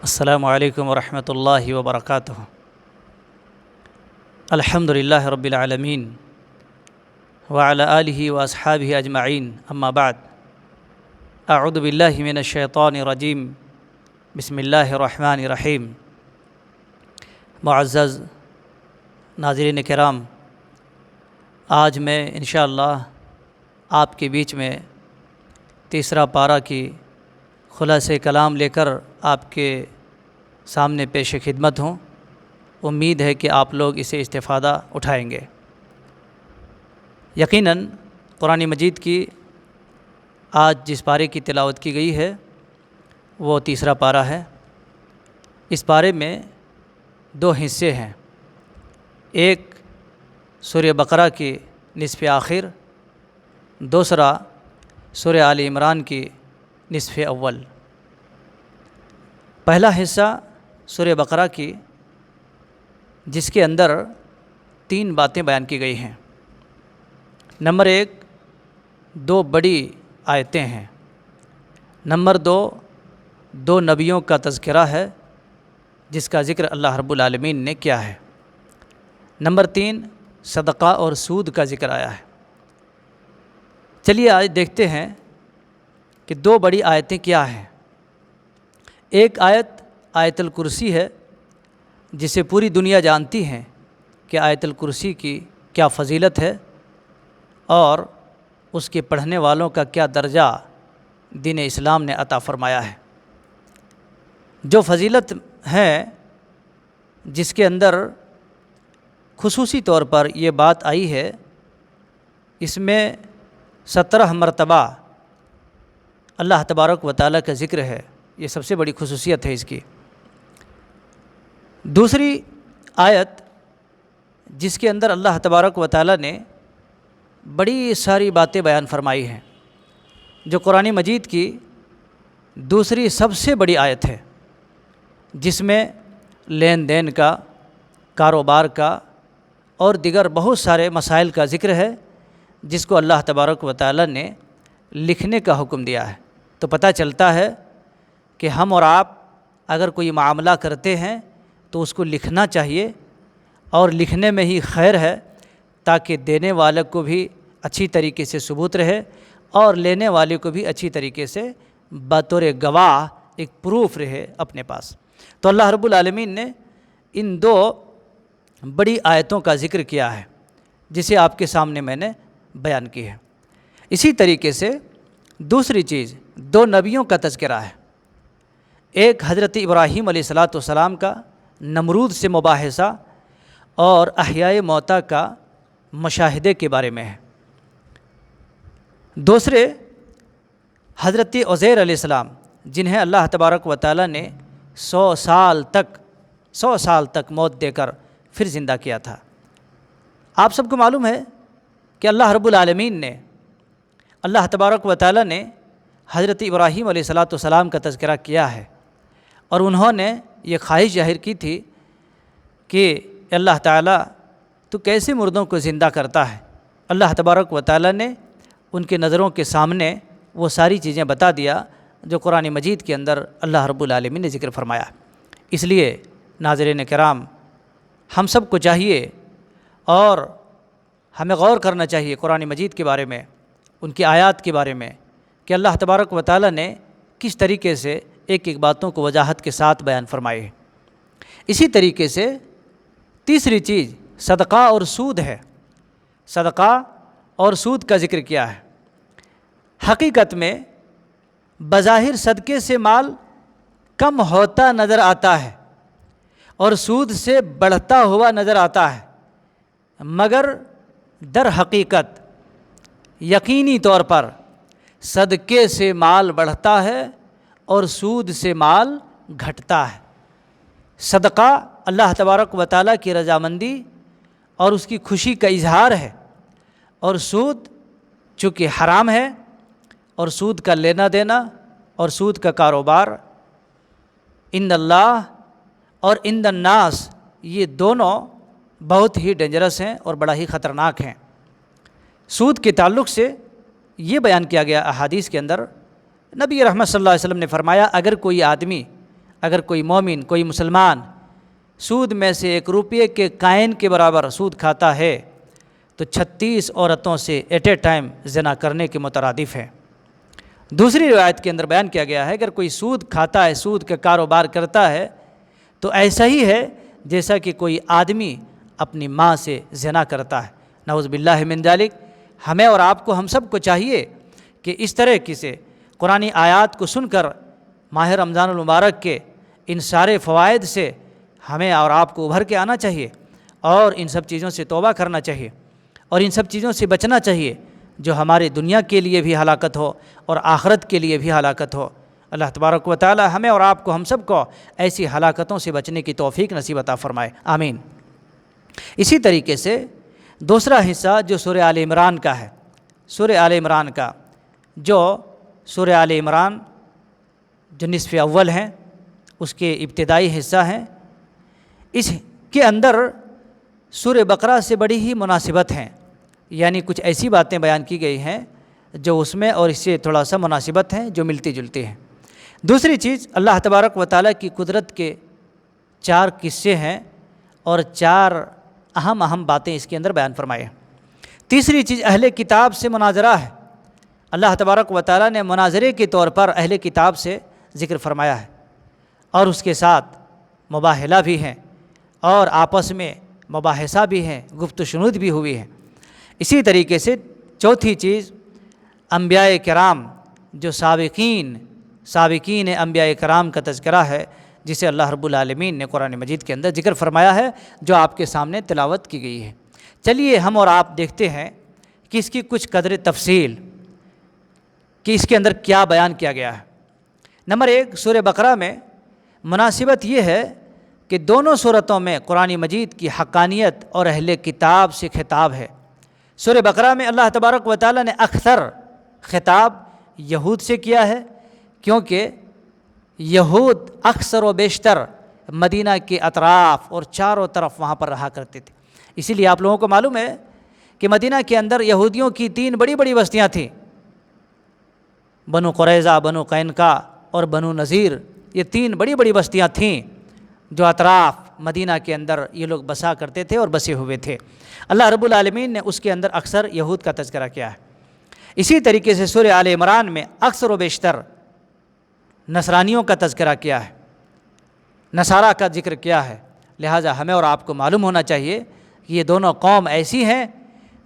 السلام علیکم ورحمۃ اللہ وبرکاتہ۔ الحمد للہ رب العالمین وعلی آلہ واصحابہ اجمعین، اما بعد، اعوذ باللہ من الشیطان الرجیم، بسم اللہ الرحمن الرحیم۔ معزز ناظرین کرام، آج میں انشاءاللہ آپ کے بیچ میں تیسرا پارہ کی خلاصہ کلام لے کر آپ کے سامنے پیش خدمت ہوں۔ امید ہے کہ آپ لوگ اسے استفادہ اٹھائیں گے۔ یقیناً قرآن مجید کی آج جس پارے کی تلاوت کی گئی ہے وہ تیسرا پارہ ہے۔ اس پارے میں دو حصے ہیں، ایک سورہ بقرہ کی نصف آخر، دوسرا سورہ آل عمران کی نصف اول۔ پہلا حصہ سورہ بقرہ کی، جس کے اندر 3 باتیں بیان کی گئی ہیں۔ نمبر 1، 2 بڑی آیتیں ہیں۔ نمبر 2، 2 نبیوں کا تذکرہ ہے جس کا ذکر اللہ رب العالمین نے کیا ہے۔ نمبر 3، صدقہ اور سود کا ذکر آیا ہے۔ چلیے آج دیکھتے ہیں کہ 2 بڑی آیتیں کیا ہیں۔ ایک آیت آیت الکرسی ہے، جسے پوری دنیا جانتی ہے کہ آیت الکرسی کی کیا فضیلت ہے اور اس کے پڑھنے والوں کا کیا درجہ دین اسلام نے عطا فرمایا ہے۔ جو فضیلت ہے، جس کے اندر خصوصی طور پر یہ بات آئی ہے، اس میں 17 مرتبہ اللہ تبارک و تعالیٰ کا ذکر ہے۔ یہ سب سے بڑی خصوصیت ہے اس کی۔ دوسری آیت، جس کے اندر اللہ تبارک و تعالیٰ نے بڑی ساری باتیں بیان فرمائی ہیں، جو قرآن مجید کی دوسری سب سے بڑی آیت ہے، جس میں لین دین کا، کاروبار کا اور دیگر بہت سارے مسائل کا ذکر ہے، جس کو اللہ تبارک و تعالیٰ نے لکھنے کا حکم دیا ہے۔ تو پتہ چلتا ہے کہ ہم اور آپ اگر کوئی معاملہ کرتے ہیں تو اس کو لکھنا چاہیے، اور لکھنے میں ہی خیر ہے، تاکہ دینے والے کو بھی اچھی طریقے سے ثبوت رہے اور لینے والے کو بھی اچھی طریقے سے بطور گواہ ایک پروف رہے اپنے پاس۔ تو اللہ رب العالمین نے ان 2 بڑی آیتوں کا ذکر کیا ہے، جسے آپ کے سامنے میں نے بیان کی ہے۔ اسی طریقے سے دوسری چیز، 2 نبیوں کا تذکرہ ہے۔ ایک حضرت ابراہیم علیہ السلام کا نمرود سے مباحثہ اور احیاء موتیٰ کا مشاہدے کے بارے میں ہے۔ دوسرے حضرت عزیر علیہ السلام، جنہیں اللہ تبارک و تعالیٰ نے 100 سال تک موت دے کر پھر زندہ کیا تھا۔ آپ سب کو معلوم ہے کہ اللہ رب العالمین نے، اللہ تبارک و تعالیٰ نے حضرت ابراہیم علیہ السلام کا تذکرہ کیا ہے، اور انہوں نے یہ خواہش ظاہر کی تھی کہ اللہ تعالیٰ تو کیسے مردوں کو زندہ کرتا ہے۔ اللہ تبارک و تعالیٰ نے ان کے نظروں کے سامنے وہ ساری چیزیں بتا دیا جو قرآن مجید کے اندر اللہ رب العالمین نے ذکر فرمایا۔ اس لیے ناظرین کرام، ہم سب کو چاہیے اور ہمیں غور کرنا چاہیے قرآن مجید کے بارے میں، ان کی آیات کے بارے میں، کہ اللہ تبارک و تعالیٰ نے کس طریقے سے ایک ایک باتوں کو وضاحت کے ساتھ بیان فرمائی ہے۔ اسی طریقے سے تیسری چیز صدقہ اور سود ہے۔ صدقہ اور سود کا ذکر کیا ہے۔ حقیقت میں بظاہر صدقے سے مال کم ہوتا نظر آتا ہے اور سود سے بڑھتا ہوا نظر آتا ہے، مگر در حقیقت یقینی طور پر صدقے سے مال بڑھتا ہے اور سود سے مال گھٹتا ہے۔ صدقہ اللہ تبارک و تعالیٰ کی رضامندی اور اس کی خوشی کا اظہار ہے، اور سود چونکہ حرام ہے، اور سود کا لینا دینا اور سود کا کاروبار، ان اللہ اور ان الناس، یہ دونوں بہت ہی ڈینجرس ہیں اور بڑا ہی خطرناک ہیں۔ سود کے تعلق سے یہ بیان کیا گیا احادیث کے اندر، نبی رحمت صلی اللہ علیہ وسلم نے فرمایا، اگر کوئی آدمی اگر کوئی مومن، کوئی مسلمان سود میں سے 1 روپے کے کائن کے برابر سود کھاتا ہے تو 36 عورتوں سے ایٹ اے ٹائم زنا کرنے کے مترادف ہے۔ دوسری روایت کے اندر بیان کیا گیا ہے اگر کوئی سود کھاتا ہے، سود کا کاروبار کرتا ہے تو ایسا ہی ہے جیسا کہ کوئی آدمی اپنی ماں سے زنا کرتا ہے، نعوذ باللہ من ذالک۔ ہمیں اور آپ کو، ہم سب کو چاہیے کہ اس طرح کی سے قرآنی آیات کو سن کر ماہ رمضان المبارک کے ان سارے فوائد سے ہمیں اور آپ کو ابھر کے آنا چاہیے اور ان سب چیزوں سے توبہ کرنا چاہیے اور ان سب چیزوں سے بچنا چاہیے جو ہمارے دنیا کے لیے بھی ہلاکت ہو اور آخرت کے لیے بھی ہلاکت ہو۔ اللہ تبارک و تعالی ہمیں اور آپ کو، ہم سب کو ایسی ہلاکتوں سے بچنے کی توفیق نصیب عطا فرمائے، آمین۔ اسی طریقے سے دوسرا حصہ جو سورہ آل عمران کا ہے، سورہ آل عمران کا جو سورہ آل عمران جو نصف اول ہیں اس کے ابتدائی حصہ ہیں، اس کے اندر سورہ بقرہ سے بڑی ہی مناسبت ہیں، یعنی کچھ ایسی باتیں بیان کی گئی ہیں جو اس میں اور اس سے تھوڑا سا مناسبت ہیں، جو ملتی جلتی ہیں۔ دوسری چیز، اللہ تبارک و تعالیٰ کی قدرت کے 4 قصے ہیں اور 4 اہم باتیں اس کے اندر بیان فرمائے ہیں۔ تیسری چیز، اہل کتاب سے مناظرہ ہے۔ اللہ تبارک و تعالیٰ نے مناظرے کے طور پر اہل کتاب سے ذکر فرمایا ہے اور اس کے ساتھ مباحلہ بھی ہیں اور آپس میں مباحثہ بھی ہیں، گفت و شنود بھی ہوئی ہے۔ اسی طریقے سے چوتھی چیز، انبیاء کرام جو سابقین انبیاء کرام کا تذکرہ ہے، جسے اللہ رب العالمین نے قرآن مجید کے اندر ذکر فرمایا ہے، جو آپ کے سامنے تلاوت کی گئی ہے۔ چلیے ہم اور آپ دیکھتے ہیں کہ اس کی کچھ قدر تفصیل کہ اس کے اندر کیا بیان کیا گیا ہے۔ نمبر 1، سورہ بقرہ میں مناسبت یہ ہے کہ دونوں صورتوں میں قرآن مجید کی حقانیت اور اہل کتاب سے خطاب ہے۔ سورہ بقرہ میں اللہ تبارک و تعالیٰ نے اکثر خطاب یہود سے کیا ہے، کیونکہ یہود اکثر و بیشتر مدینہ کے اطراف اور چاروں طرف وہاں پر رہا کرتے تھے۔ اسی لیے آپ لوگوں کو معلوم ہے کہ مدینہ کے اندر یہودیوں کی 3 بڑی بڑی بستیاں تھیں، بنو قریظہ، بنو قینقاع اور بنو نذیر۔ یہ 3 بڑی بڑی بستیاں تھیں جو اطراف مدینہ کے اندر یہ لوگ بسا کرتے تھے اور بسے ہوئے تھے۔ اللہ رب العالمین نے اس کے اندر اکثر یہود کا تذکرہ کیا ہے۔ اسی طریقے سے سورہ آل عمران میں اکثر و بیشتر نصرانیوں کا تذکرہ کیا ہے، نصارہ کا ذکر کیا ہے۔ لہٰذا ہمیں اور آپ کو معلوم ہونا چاہیے کہ یہ دونوں قوم ایسی ہیں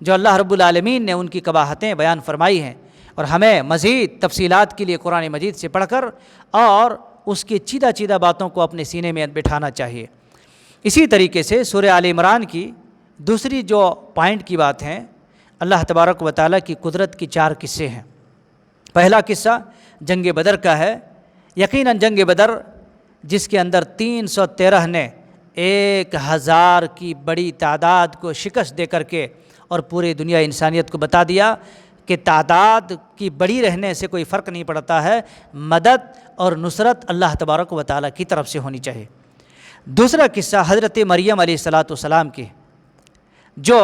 جو اللہ رب العالمین نے ان کی قباحتیں بیان فرمائی ہیں، اور ہمیں مزید تفصیلات کے لیے قرآن مجید سے پڑھ کر اور اس کی چیدہ باتوں کو اپنے سینے میں بٹھانا چاہیے۔ اسی طریقے سے سورہ آل عمران کی دوسری جو پوائنٹ کی بات ہے، اللہ تبارک و تعالیٰ کی قدرت کی 4 قصے ہیں۔ پہلا قصہ جنگ بدر کا ہے۔ یقیناً جنگ بدر جس کے اندر 313 نے 1000 کی بڑی تعداد کو شکست دے کر کے اور پوری دنیا انسانیت کو بتا دیا کہ تعداد کی بڑی رہنے سے کوئی فرق نہیں پڑتا ہے، مدد اور نصرت اللہ تبارک و تعالیٰ کی طرف سے ہونی چاہیے۔ دوسرا قصہ حضرت مریم علیہ السلام کی، جو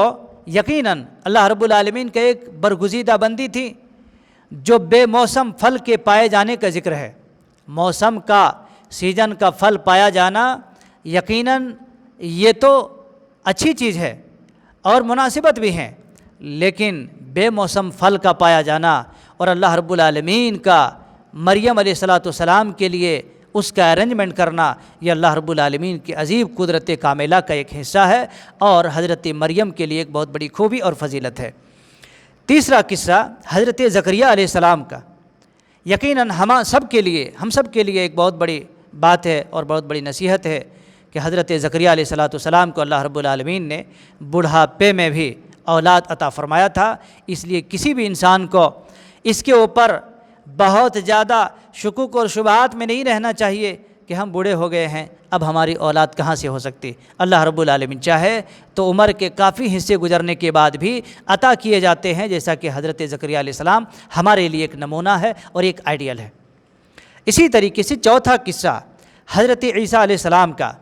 یقیناً اللہ رب العالمین کا ایک برگزیدہ بندی تھی، جو بے موسم پھل کے پائے جانے کا ذکر ہے۔ موسم کا، سیزن کا پھل پایا جانا یقیناً یہ تو اچھی چیز ہے اور مناسبت بھی ہیں، لیکن بے موسم پھل کا پایا جانا اور اللہ رب العالمین کا مریم علیہ السلام کے لیے اس کا ارینجمنٹ کرنا، یہ اللہ رب العالمین کی عظیم قدرت کاملہ کا ایک حصہ ہے اور حضرت مریم کے لیے ایک بہت بڑی خوبی اور فضیلت ہے۔ تیسرا قصہ حضرت زکریہ علیہ السلام کا، یقیناً ہم سب کے لیے ایک بہت بڑی بات ہے اور بہت بڑی نصیحت ہے کہ حضرت زکریہ علیہ السلام کو اللہ رب العالمین نے بڑھاپے میں بھی اولاد عطا فرمایا تھا۔ اس لیے کسی بھی انسان کو اس کے اوپر بہت زیادہ شکوک اور شبہات میں نہیں رہنا چاہیے کہ ہم بوڑھے ہو گئے ہیں، اب ہماری اولاد کہاں سے ہو سکتی۔ اللہ رب العالمین چاہے تو عمر کے کافی حصے گزرنے کے بعد بھی عطا کیے جاتے ہیں، جیسا کہ حضرت زکریہ علیہ السلام ہمارے لیے ایک نمونہ ہے اور ایک آئیڈیل ہے۔ اسی طریقے سے چوتھا قصہ حضرت عیسیٰ علیہ السلام کا،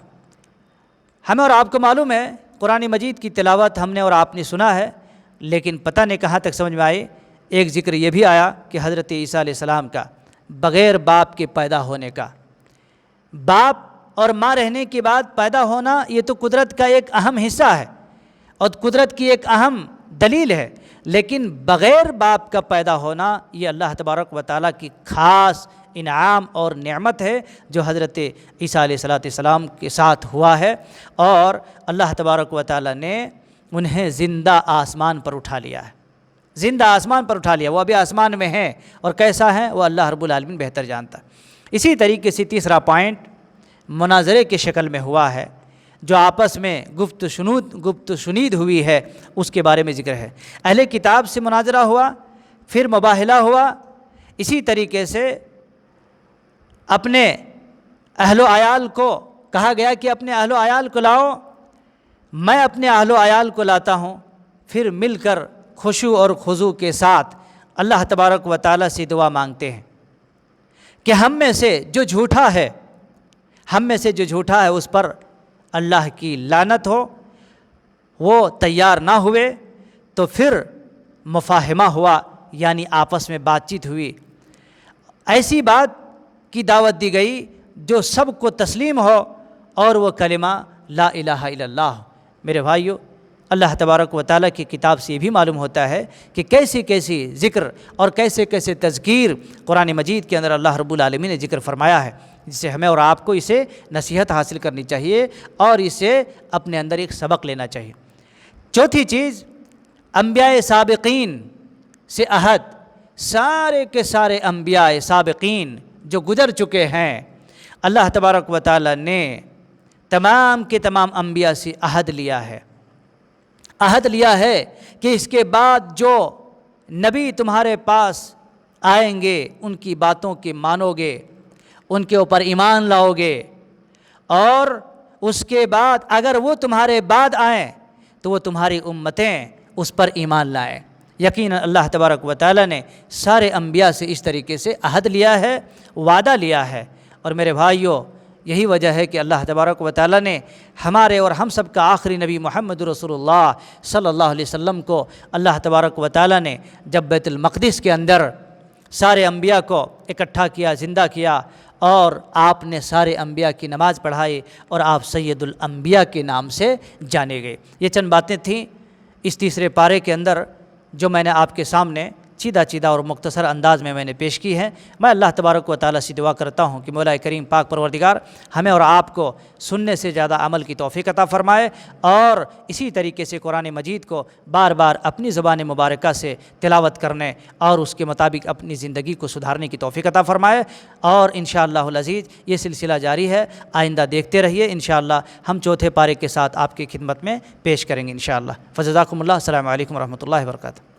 ہمیں اور آپ کو معلوم ہے قرآن مجید کی تلاوت ہم نے اور آپ نے سنا ہے، لیکن پتہ نہیں کہاں تک سمجھ میں آئی۔ ایک ذکر یہ بھی آیا کہ حضرت عیسیٰ علیہ السلام کا بغیر باپ کے پیدا ہونے کا، باپ اور ماں رہنے کے بعد پیدا ہونا یہ تو قدرت کا ایک اہم حصہ ہے اور قدرت کی ایک اہم دلیل ہے، لیکن بغیر باپ کا پیدا ہونا یہ اللہ تبارک و تعالیٰ کی خاص انعام اور نعمت ہے جو حضرت عیسیٰ علیہ السلام کے ساتھ ہوا ہے، اور اللہ تبارک و تعالیٰ نے انہیں زندہ آسمان پر اٹھا لیا ہے، زندہ آسمان پر اٹھا لیا۔ وہ ابھی آسمان میں ہیں اور کیسا ہے وہ اللہ رب العالمین بہتر جانتا ہے۔ اسی طریقے سے تیسرا پوائنٹ مناظرے کی شکل میں ہوا ہے، جو آپس میں گفت و شنید ہوئی ہے، اس کے بارے میں ذکر ہے۔ اہل کتاب سے مناظرہ ہوا، پھر مباہلہ ہوا، اسی طریقے سے اپنے اہل و عیال کو کہا گیا کہ اپنے اہل و عیال کو لاؤ، میں اپنے اہل و عیال کو لاتا ہوں، پھر مل کر خشوع اور خضوع کے ساتھ اللہ تبارک و تعالیٰ سے دعا مانگتے ہیں کہ ہم میں سے جو جھوٹا ہے اس پر اللہ کی لعنت ہو۔ وہ تیار نہ ہوئے تو پھر مفاہمہ ہوا، یعنی آپس میں بات چیت ہوئی، ایسی بات کی دعوت دی گئی جو سب کو تسلیم ہو، اور وہ کلمہ لا الہ الا اللہ۔ میرے بھائیو، اللہ تبارک و تعالیٰ کی کتاب سے یہ بھی معلوم ہوتا ہے کہ کیسی کیسی ذکر اور کیسے کیسے تذکیر قرآن مجید کے اندر اللہ رب العالمین نے ذکر فرمایا ہے، جس سے ہمیں اور آپ کو اسے نصیحت حاصل کرنی چاہیے اور اسے اپنے اندر ایک سبق لینا چاہیے۔ چوتھی چیز، انبیاء سابقین سے عہد، سارے کے سارے انبیاء سابقین جو گزر چکے ہیں، اللہ تبارک و تعالیٰ نے تمام کے تمام انبیاء سے عہد لیا ہے کہ اس کے بعد جو نبی تمہارے پاس آئیں گے ان کی باتوں کے مانو گے، ان کے اوپر ایمان لاؤ گے، اور اس کے بعد اگر وہ تمہارے بعد آئیں تو وہ تمہاری امتیں اس پر ایمان لائیں۔ یقیناً اللہ تبارک و تعالیٰ نے سارے انبیاء سے اس طریقے سے عہد لیا ہے، وعدہ لیا ہے، اور میرے بھائیوں یہی وجہ ہے کہ اللہ تبارک و تعالیٰ نے ہمارے اور ہم سب کا آخری نبی محمد رسول اللہ صلی اللہ علیہ وسلم کو اللہ تبارک و تعالیٰ نے جب بیت المقدس کے اندر سارے انبیاء کو اکٹھا کیا، زندہ کیا، اور آپ نے سارے انبیاء کی نماز پڑھائی اور آپ سید الانبیاء کے نام سے جانے گئے۔ یہ چند باتیں تھیں اس تیسرے پارے کے اندر جو میں نے آپ کے سامنے سیدھا اور مختصر انداز میں نے پیش کی ہے۔ میں اللہ تبارک و تعالیٰ سے دعا کرتا ہوں کہ مولا کریم پاک پروردگار ہمیں اور آپ کو سننے سے زیادہ عمل کی توفیق عطا فرمائے، اور اسی طریقے سے قرآن مجید کو بار بار اپنی زبان مبارکہ سے تلاوت کرنے اور اس کے مطابق اپنی زندگی کو سدھارنے کی توفیق عطا فرمائے، اور انشاءاللہ العزیز یہ سلسلہ جاری ہے، آئندہ دیکھتے رہیے۔ انشاءاللہ ہم چوتھے پارے کے ساتھ آپ کی خدمت میں پیش کریں گے انشاءاللہ۔ فجزاکم اللہ، السلام علیکم ورحمۃ اللہ وبرکاتہ۔